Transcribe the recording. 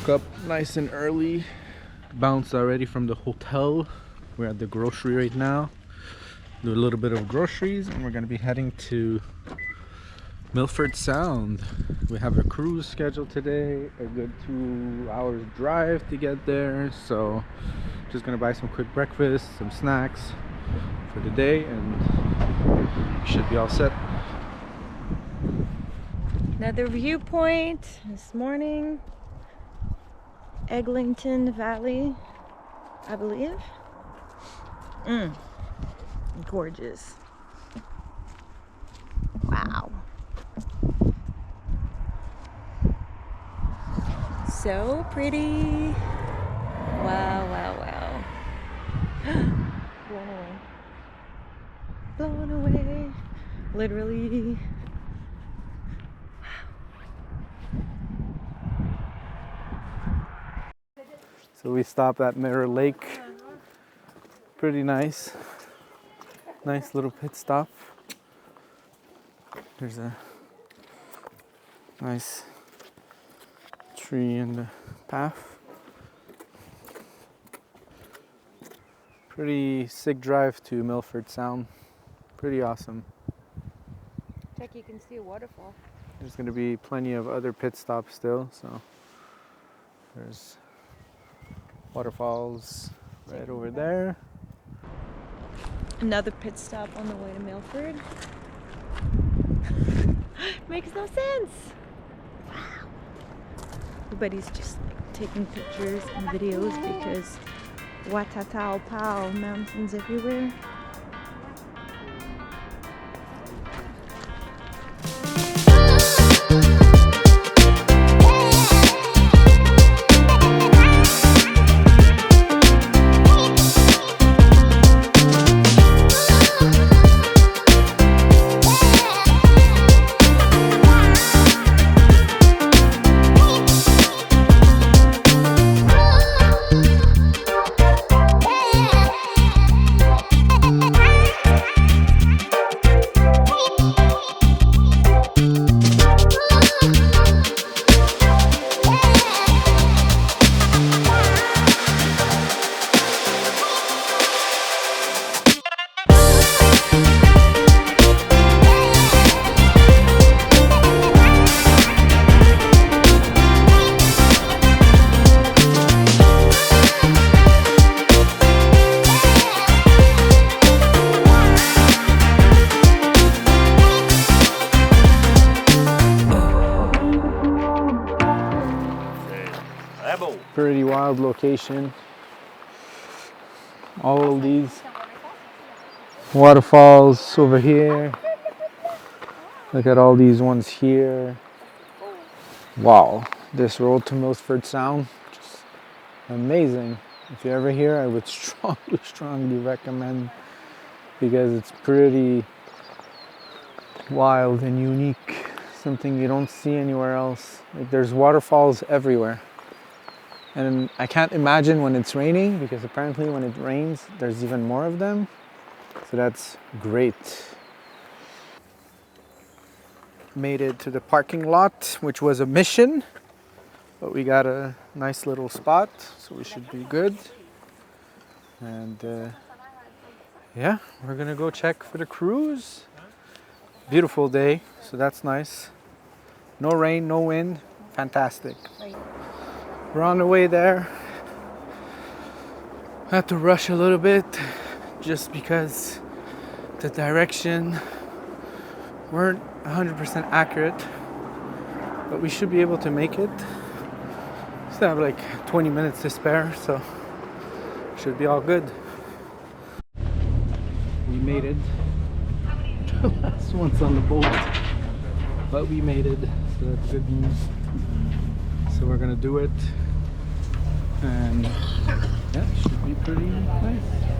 Woke up nice and early, bounced already from the hotel. We're at the grocery right now. Do a little bit of groceries and we're gonna be heading to Milford Sound. We have a cruise scheduled today, a good 2 hours drive to get there. So just gonna buy some quick breakfast, some snacks for the day, and we should be all set. Another viewpoint this morning. Eglinton Valley, I believe. Gorgeous. Wow. So pretty. Wow, wow, wow. Blown away. Blown away. Literally. So we stopped at Mirror Lake. Pretty nice. Nice little pit stop. There's a nice tree in the path. Pretty sick drive to Milford Sound. Pretty awesome. Check, you can see a waterfall. There's going to be plenty of other pit stops still, so there's waterfalls right over there. Another pit stop on the way to Milford. Makes no sense. Wow. Everybody's just like taking pictures and videos because Watatao mountains everywhere. Pretty wild location. All these waterfalls over here. Look at all these ones here. Wow, this road to Milford Sound, just amazing. If you're ever here, I would strongly recommend, because it's pretty wild and unique. Something you don't see anywhere else. Like, there's waterfalls everywhere. And I can't imagine when it's raining, because apparently when it rains, there's even more of them. So that's great. Made it to the parking lot, which was a mission. But we got a nice little spot, so we should be good. And yeah, we're gonna go check for the cruise. Beautiful day, so that's nice. No rain, no wind, fantastic. We're on the way there. I had to rush a little bit just because the direction weren't 100% accurate, but we should be able to make it. Still have like 20 minutes to spare, so should be all good. We made it. The last one's on the boat, but we made it, so that's good news. So we're gonna do it, and yeah, it should be pretty nice.